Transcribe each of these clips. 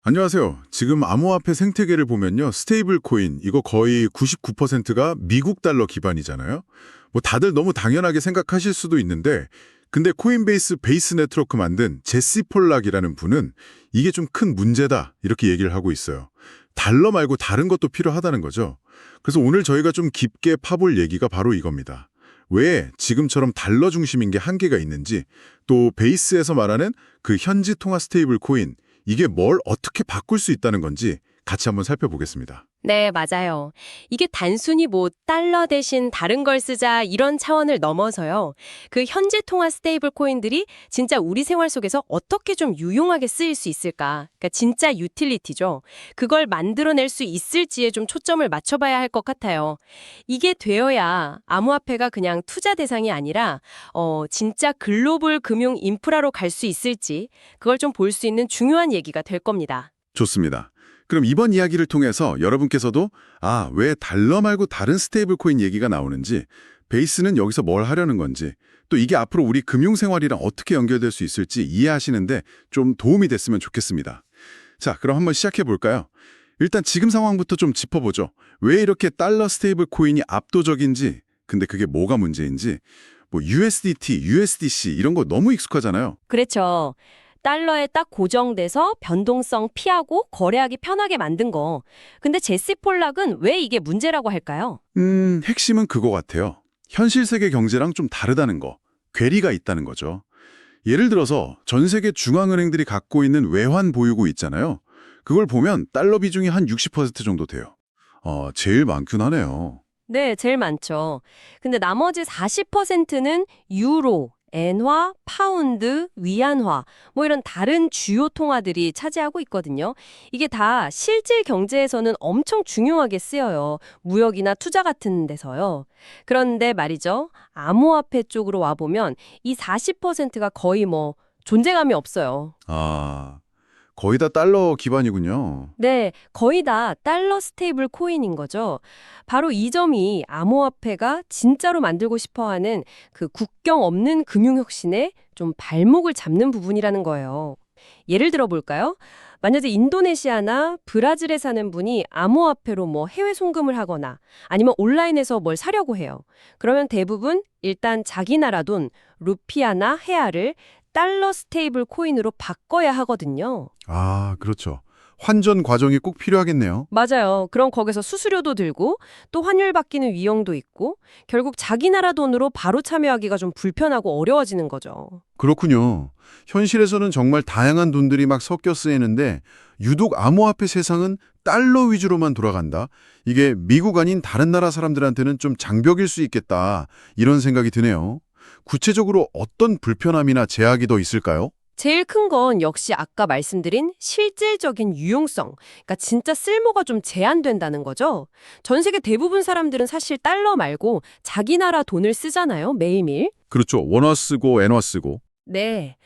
안녕하세요. 지금 암호화폐 생태계를 보면요. 스테이블 코인, 이거 거의 99%가 미국 달러 기반이잖아요. 뭐 다들 너무 당연하게 생각하실 수도 있는데, 근데 코인베이스 베이스 네트워크 만든 제시 폴락이라는 분은 이게 좀 큰 문제다, 이렇게 얘기를 하고 있어요. 달러 말고 다른 것도 필요하다는 거죠. 그래서 오늘 저희가 좀 깊게 파볼 얘기가 바로 이겁니다. 왜 지금처럼 달러 중심인 게 한계가 있는지, 또 베이스에서 말하는 그 현지 통화 스테이블 코인, 이게 뭘 어떻게 바꿀 수 있다는 건지 같이 한번 살펴보겠습니다. 네, 맞아요. 이게 단순히 뭐 달러 대신 다른 걸 쓰자 이런 차원을 넘어서요. 그 현지 통화 스테이블 코인들이 진짜 우리 생활 속에서 어떻게 좀 유용하게 쓰일 수 있을까? 그러니까 진짜 유틸리티죠. 그걸 만들어낼 수 있을지에 좀 초점을 맞춰봐야 할 것 같아요. 이게 되어야 암호화폐가 그냥 투자 대상이 아니라 진짜 글로벌 금융 인프라로 갈 수 있을지 그걸 좀 볼 수 있는 중요한 얘기가 될 겁니다. 좋습니다. 그럼 이번 이야기를 통해서 여러분께서도 왜 달러 말고 다른 스테이블 코인 얘기가 나오는지, 베이스는 여기서 뭘 하려는 건지, 또 이게 앞으로 우리 금융생활이랑 어떻게 연결될 수 있을지 이해하시는데 좀 도움이 됐으면 좋겠습니다. 자, 그럼 한번 시작해 볼까요? 일단 지금 상황부터 좀 짚어보죠. 왜 이렇게 달러 스테이블 코인이 압도적인지, 근데 그게 뭐가 문제인지, 뭐 USDT, USDC 이런 거 너무 익숙하잖아요. 그렇죠. 달러에 딱 고정돼서 변동성 피하고 거래하기 편하게 만든 거. 근데 제시 폴락은 왜 이게 문제라고 할까요? 핵심은 그거 같아요. 현실 세계 경제랑 좀 다르다는 거, 괴리가 있다는 거죠. 예를 들어서 전 세계 중앙은행들이 갖고 있는 외환 보유고 있잖아요. 그걸 보면 달러 비중이 한 60% 정도 돼요. 제일 많긴 하네요. 네, 제일 많죠. 근데 나머지 40%는 유로, 엔화, 파운드, 위안화, 뭐 이런 다른 주요 통화들이 차지하고 있거든요. 이게 다 실질 경제에서는 엄청 중요하게 쓰여요. 무역이나 투자 같은 데서요. 그런데 말이죠. 암호화폐 쪽으로 와보면 이 40%가 거의 뭐 존재감이 없어요. 거의 다 달러 기반이군요. 네, 거의 다 달러 스테이블 코인인 거죠. 바로 이 점이 암호화폐가 진짜로 만들고 싶어하는 그 국경 없는 금융혁신에 좀 발목을 잡는 부분이라는 거예요. 예를 들어 볼까요? 만약에 인도네시아나 브라질에 사는 분이 암호화폐로 뭐 해외 송금을 하거나 아니면 온라인에서 뭘 사려고 해요. 그러면 대부분 일단 자기 나라 돈, 루피아나 헤아를 달러 스테이블 코인으로 바꿔야 하거든요. 그렇죠. 환전 과정이 꼭 필요하겠네요. 맞아요. 그럼 거기서 수수료도 들고 또 환율 바뀌는 위험도 있고 결국 자기 나라 돈으로 바로 참여하기가 좀 불편하고 어려워지는 거죠. 그렇군요. 현실에서는 정말 다양한 돈들이 막 섞여 쓰이는데 유독 암호화폐 세상은 달러 위주로만 돌아간다. 이게 미국 아닌 다른 나라 사람들한테는 좀 장벽일 수 있겠다. 이런 생각이 드네요. 구체적으로 어떤 불편함이나 제약이 더 있을까요? 제일 큰 건 역시 아까 말씀드린 실질적인 유용성, 그러니까 진짜 쓸모가 좀 제한된다는 거죠. 전 세계 대부분 사람들은 사실 달러 말고 자기 나라 돈을 쓰잖아요, 매일매일. 그렇죠. 원화 쓰고 엔화 쓰고. 네.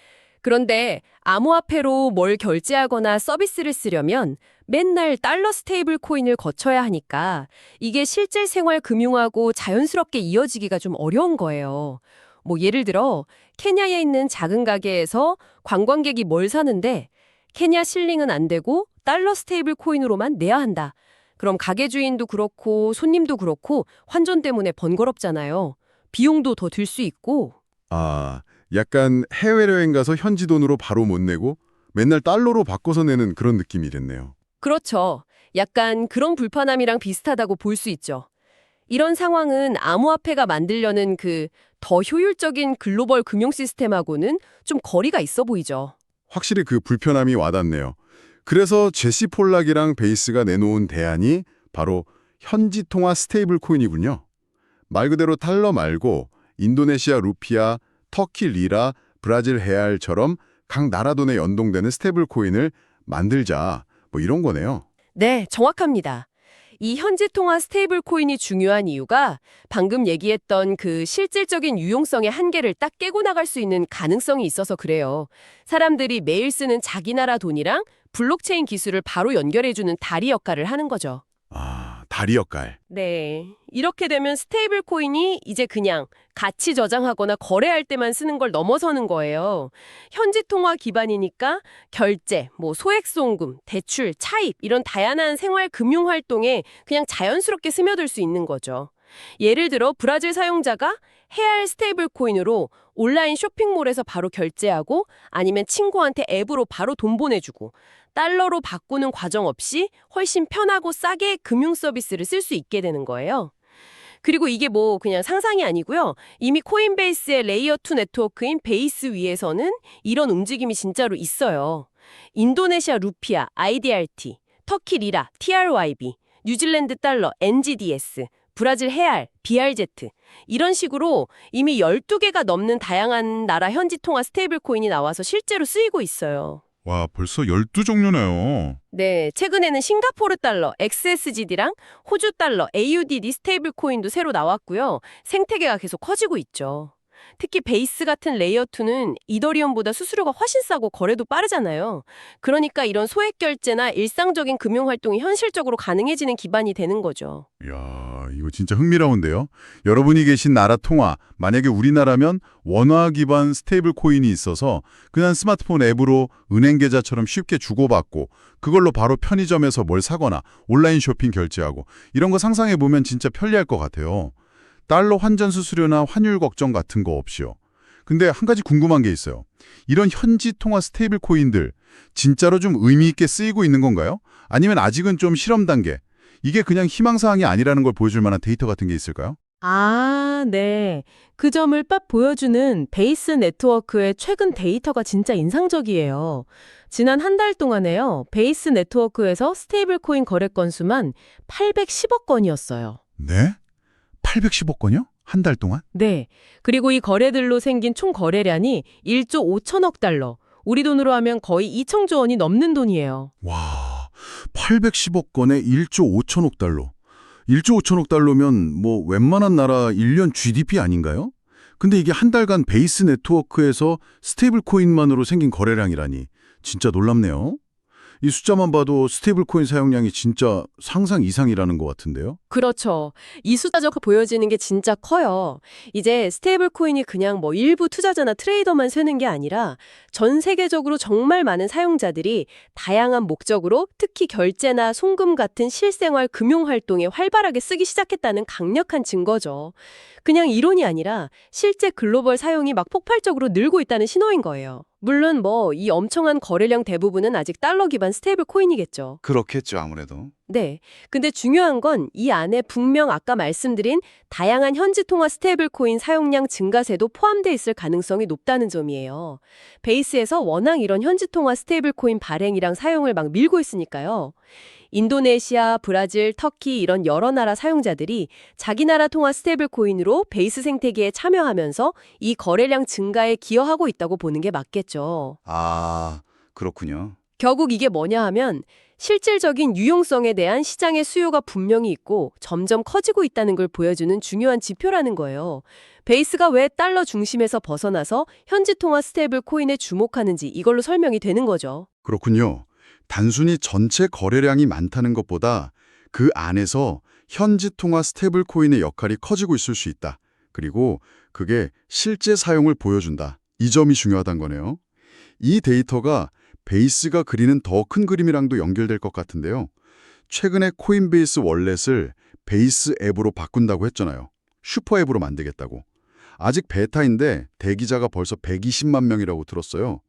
그런데 암호화폐로 뭘 결제하거나 서비스를 쓰려면 맨날 달러 스테이블 코인을 거쳐야 하니까 이게 실질 생활 금융하고 자연스럽게 이어지기가 좀 어려운 거예요. 뭐 예를 들어 케냐에 있는 작은 가게에서 관광객이 뭘 사는데 케냐 실링은 안 되고 달러 스테이블 코인으로만 내야 한다. 그럼 가게 주인도 그렇고 손님도 그렇고 환전 때문에 번거롭잖아요. 비용도 더 들 수 있고. 약간 해외여행 가서 현지 돈으로 바로 못 내고 맨날 달러로 바꿔서 내는 그런 느낌이겠네요. 그렇죠. 약간 그런 불편함이랑 비슷하다고 볼 수 있죠. 이런 상황은 암호화폐가 만들려는 그 더 효율적인 글로벌 금융 시스템하고는 좀 거리가 있어 보이죠. 확실히 그 불편함이 와닿네요. 그래서 제시 폴락이랑 베이스가 내놓은 대안이 바로 현지 통화 스테이블 코인이군요. 말 그대로 달러 말고 인도네시아 루피아, 터키 리라, 브라질 헤알처럼 각 나라 돈에 연동되는 스테이블 코인을 만들자. 뭐 이런 거네요. 네, 정확합니다. 이 현지 통화 스테이블 코인이 중요한 이유가 방금 얘기했던 그 실질적인 유용성의 한계를 딱 깨고 나갈 수 있는 가능성이 있어서 그래요. 사람들이 매일 쓰는 자기 나라 돈이랑 블록체인 기술을 바로 연결해주는 다리 역할을 하는 거죠. 다리 역할. 네. 이렇게 되면 스테이블 코인이 이제 그냥 가치 저장하거나 거래할 때만 쓰는 걸 넘어서는 거예요. 현지 통화 기반이니까 결제, 소액 송금, 대출, 차입 이런 다양한 생활 금융 활동에 그냥 자연스럽게 스며들 수 있는 거죠. 예를 들어 브라질 사용자가 해알 스테이블 코인으로 온라인 쇼핑몰에서 바로 결제하고 아니면 친구한테 앱으로 바로 돈 보내주고 달러로 바꾸는 과정 없이 훨씬 편하고 싸게 금융 서비스를 쓸 수 있게 되는 거예요. 그리고 이게 그냥 상상이 아니고요. 이미 코인베이스의 레이어 2 네트워크인 베이스 위에서는 이런 움직임이 진짜로 있어요. 인도네시아 루피아, IDRT, 터키 리라, TRYB, 뉴질랜드 달러, NGDS, 브라질 헤알, BRZ 이런 식으로 이미 12개가 넘는 다양한 나라 현지 통화 스테이블 코인이 나와서 실제로 쓰이고 있어요. 와, 벌써 12종류네요. 네, 최근에는 싱가포르 달러, XSGD랑 호주 달러, AUDD 스테이블 코인도 새로 나왔고요. 생태계가 계속 커지고 있죠. 특히 베이스 같은 레이어 2는 이더리움보다 수수료가 훨씬 싸고 거래도 빠르잖아요. 그러니까 이런 소액 결제나 일상적인 금융 활동이 현실적으로 가능해지는 기반이 되는 거죠. 이야, 이거 진짜 흥미로운데요. 여러분이 계신 나라 통화, 만약에 우리나라면 원화 기반 스테이블 코인이 있어서 그냥 스마트폰 앱으로 은행 계좌처럼 쉽게 주고받고 그걸로 바로 편의점에서 뭘 사거나 온라인 쇼핑 결제하고 이런 거 상상해보면 진짜 편리할 것 같아요. 달러 환전 수수료나 환율 걱정 같은 거 없이요. 근데 한 가지 궁금한 게 있어요. 이런 현지 통화 스테이블 코인들 진짜로 좀 의미 있게 쓰이고 있는 건가요? 아니면 아직은 좀 실험 단계? 이게 그냥 희망사항이 아니라는 걸 보여줄 만한 데이터 같은 게 있을까요? 아, 네. 그 점을 딱 보여주는 베이스 네트워크의 최근 데이터가 진짜 인상적이에요. 지난 한 달 동안에요. 베이스 네트워크에서 스테이블 코인 거래 건수만 810억 건이었어요. 네? 810억 건이요? 한 달 동안? 네. 그리고 이 거래들로 생긴 총 거래량이 1조 5천억 달러. 우리 돈으로 하면 거의 2천조 원이 넘는 돈이에요. 와, 810억 건에 1조 5천억 달러. 1조 5천억 달러면 웬만한 나라 1년 GDP 아닌가요? 근데 이게 한 달간 베이스 네트워크에서 스테이블 코인만으로 생긴 거래량이라니 진짜 놀랍네요. 이 숫자만 봐도 스테이블 코인 사용량이 진짜 상상 이상이라는 것 같은데요. 그렇죠. 이 숫자적 보여지는 게 진짜 커요. 이제 스테이블 코인이 그냥 일부 투자자나 트레이더만 쓰는 게 아니라 전 세계적으로 정말 많은 사용자들이 다양한 목적으로 특히 결제나 송금 같은 실생활 금융 활동에 활발하게 쓰기 시작했다는 강력한 증거죠. 그냥 이론이 아니라 실제 글로벌 사용이 막 폭발적으로 늘고 있다는 신호인 거예요. 물론 이 엄청난 거래량 대부분은 아직 달러 기반 스테이블 코인이겠죠. 그렇겠죠, 아무래도. 네. 근데 중요한 건 이 안에 분명 아까 말씀드린 다양한 현지 통화 스테이블 코인 사용량 증가세도 포함돼 있을 가능성이 높다는 점이에요. 베이스에서 워낙 이런 현지 통화 스테이블 코인 발행이랑 사용을 막 밀고 있으니까요. 인도네시아, 브라질, 터키 이런 여러 나라 사용자들이 자기 나라 통화 스테이블 코인으로 베이스 생태계에 참여하면서 이 거래량 증가에 기여하고 있다고 보는 게 맞겠죠. 아, 그렇군요. 결국 이게 뭐냐 하면 실질적인 유용성에 대한 시장의 수요가 분명히 있고 점점 커지고 있다는 걸 보여주는 중요한 지표라는 거예요. 베이스가 왜 달러 중심에서 벗어나서 현지 통화 스테이블 코인에 주목하는지 이걸로 설명이 되는 거죠. 그렇군요. 단순히 전체 거래량이 많다는 것보다 그 안에서 현지 통화 스테이블 코인의 역할이 커지고 있을 수 있다. 그리고 그게 실제 사용을 보여준다. 이 점이 중요하다는 거네요. 이 데이터가 베이스가 그리는 더 큰 그림이랑도 연결될 것 같은데요. 최근에 코인베이스 월렛을 베이스 앱으로 바꾼다고 했잖아요. 슈퍼 앱으로 만들겠다고. 아직 베타인데 대기자가 벌써 120만 명이라고 들었어요.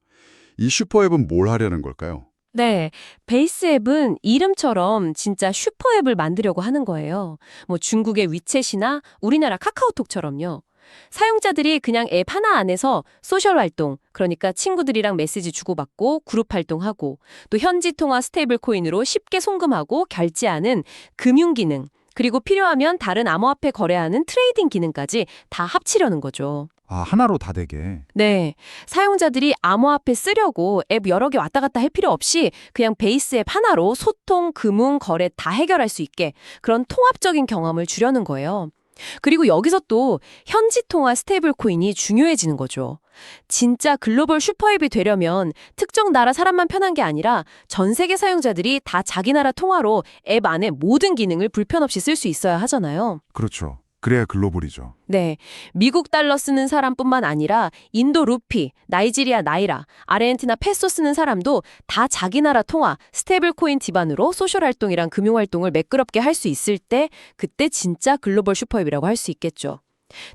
이 슈퍼 앱은 뭘 하려는 걸까요? 네, 베이스 앱은 이름처럼 진짜 슈퍼 앱을 만들려고 하는 거예요. 중국의 위챗이나 우리나라 카카오톡처럼요. 사용자들이 그냥 앱 하나 안에서 소셜 활동, 그러니까 친구들이랑 메시지 주고받고 그룹 활동하고 또 현지 통화 스테이블 코인으로 쉽게 송금하고 결제하는 금융 기능, 그리고 필요하면 다른 암호화폐 거래하는 트레이딩 기능까지 다 합치려는 거죠. 아, 하나로 다 되게. 네, 사용자들이 암호화폐 쓰려고 앱 여러 개 왔다 갔다 할 필요 없이 그냥 베이스 앱 하나로 소통, 금융, 거래 다 해결할 수 있게 그런 통합적인 경험을 주려는 거예요. 그리고 여기서 또 현지 통화 스테이블 코인이 중요해지는 거죠. 진짜 글로벌 슈퍼앱이 되려면 특정 나라 사람만 편한 게 아니라 전 세계 사용자들이 다 자기 나라 통화로 앱 안에 모든 기능을 불편 없이 쓸 수 있어야 하잖아요. 그렇죠. 그래야 글로벌이죠. 네, 미국 달러 쓰는 사람뿐만 아니라 인도 루피, 나이지리아 나이라, 아르헨티나 페소 쓰는 사람도 다 자기 나라 통화, 스테이블 코인 기반으로 소셜 활동이랑 금융 활동을 매끄럽게 할 수 있을 때 그때 진짜 글로벌 슈퍼앱이라고 할 수 있겠죠.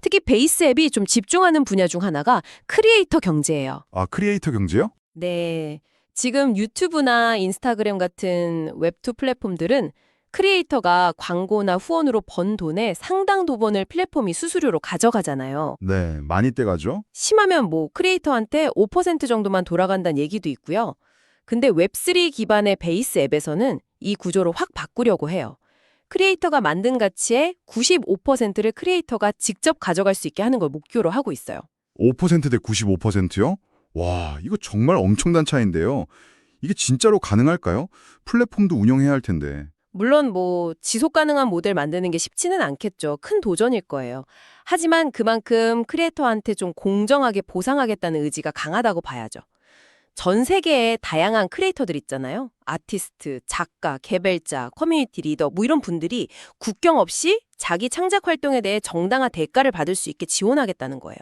특히 베이스 앱이 좀 집중하는 분야 중 하나가 크리에이터 경제예요. 아, 크리에이터 경제요? 네, 지금 유튜브나 인스타그램 같은 웹2 플랫폼들은 크리에이터가 광고나 후원으로 번 돈의 상당 부분을 플랫폼이 수수료로 가져가잖아요. 네, 많이 떼가죠. 심하면 크리에이터한테 5% 정도만 돌아간다는 얘기도 있고요. 근데 웹3 기반의 베이스 앱에서는 이 구조를 확 바꾸려고 해요. 크리에이터가 만든 가치의 95%를 크리에이터가 직접 가져갈 수 있게 하는 걸 목표로 하고 있어요. 5%대 95%요? 와, 이거 정말 엄청난 차이인데요. 이게 진짜로 가능할까요? 플랫폼도 운영해야 할 텐데. 물론 지속 가능한 모델 만드는 게 쉽지는 않겠죠. 큰 도전일 거예요. 하지만 그만큼 크리에이터한테 좀 공정하게 보상하겠다는 의지가 강하다고 봐야죠. 전 세계에 다양한 크리에이터들 있잖아요. 아티스트, 작가, 개발자, 커뮤니티 리더 이런 분들이 국경 없이 자기 창작 활동에 대해 정당한 대가를 받을 수 있게 지원하겠다는 거예요.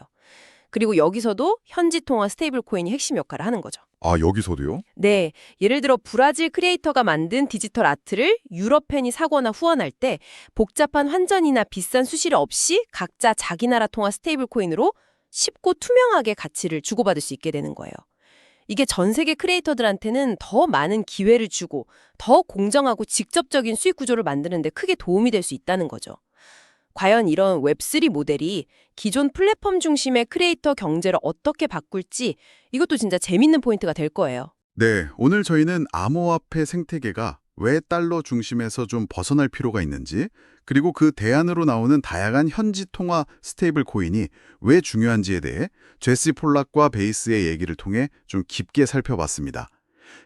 그리고 여기서도 현지 통화 스테이블 코인이 핵심 역할을 하는 거죠. 아, 여기서도요? 네, 예를 들어 브라질 크리에이터가 만든 디지털 아트를 유럽 팬이 사거나 후원할 때 복잡한 환전이나 비싼 수수료 없이 각자 자기 나라 통화 스테이블 코인으로 쉽고 투명하게 가치를 주고받을 수 있게 되는 거예요. 이게 전 세계 크리에이터들한테는 더 많은 기회를 주고 더 공정하고 직접적인 수익 구조를 만드는 데 크게 도움이 될 수 있다는 거죠. 과연 이런 웹3 모델이 기존 플랫폼 중심의 크리에이터 경제를 어떻게 바꿀지 이것도 진짜 재밌는 포인트가 될 거예요. 네, 오늘 저희는 암호화폐 생태계가 왜 달러 중심에서 좀 벗어날 필요가 있는지, 그리고 그 대안으로 나오는 다양한 현지 통화 스테이블 코인이 왜 중요한지에 대해 제시 폴락과 베이스의 얘기를 통해 좀 깊게 살펴봤습니다.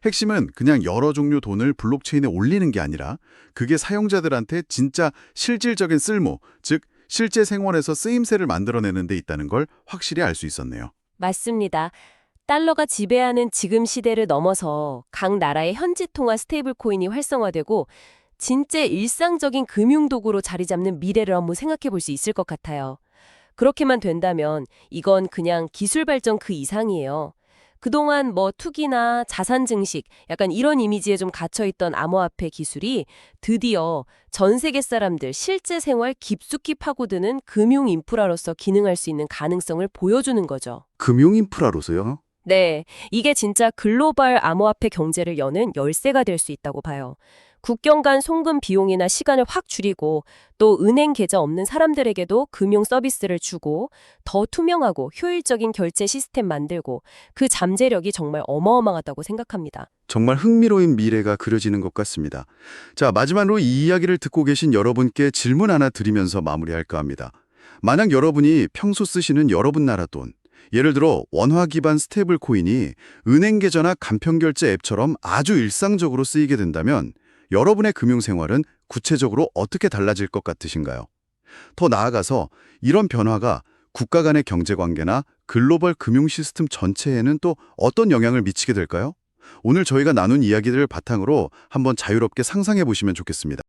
핵심은 그냥 여러 종류 돈을 블록체인에 올리는 게 아니라 그게 사용자들한테 진짜 실질적인 쓸모, 즉 실제 생활에서 쓰임새를 만들어내는 데 있다는 걸 확실히 알 수 있었네요. 맞습니다. 달러가 지배하는 지금 시대를 넘어서 각 나라의 현지 통화 스테이블 코인이 활성화되고 진짜 일상적인 금융 도구로 자리 잡는 미래를 한번 생각해 볼 수 있을 것 같아요. 그렇게만 된다면 이건 그냥 기술 발전 그 이상이에요. 그동안 투기나 자산 증식, 약간 이런 이미지에 좀 갇혀있던 암호화폐 기술이 드디어 전 세계 사람들 실제 생활 깊숙이 파고드는 금융 인프라로서 기능할 수 있는 가능성을 보여주는 거죠. 금융 인프라로서요? 네, 이게 진짜 글로벌 암호화폐 경제를 여는 열쇠가 될 수 있다고 봐요. 국경 간 송금 비용이나 시간을 확 줄이고 또 은행 계좌 없는 사람들에게도 금융 서비스를 주고 더 투명하고 효율적인 결제 시스템 만들고 그 잠재력이 정말 어마어마하다고 생각합니다. 정말 흥미로운 미래가 그려지는 것 같습니다. 자, 마지막으로 이 이야기를 듣고 계신 여러분께 질문 하나 드리면서 마무리할까 합니다. 만약 여러분이 평소 쓰시는 여러분 나라 돈, 예를 들어 원화 기반 스테이블 코인이 은행 계좌나 간편 결제 앱처럼 아주 일상적으로 쓰이게 된다면 여러분의 금융생활은 구체적으로 어떻게 달라질 것 같으신가요? 더 나아가서 이런 변화가 국가 간의 경제관계나 글로벌 금융 시스템 전체에는 또 어떤 영향을 미치게 될까요? 오늘 저희가 나눈 이야기들을 바탕으로 한번 자유롭게 상상해 보시면 좋겠습니다.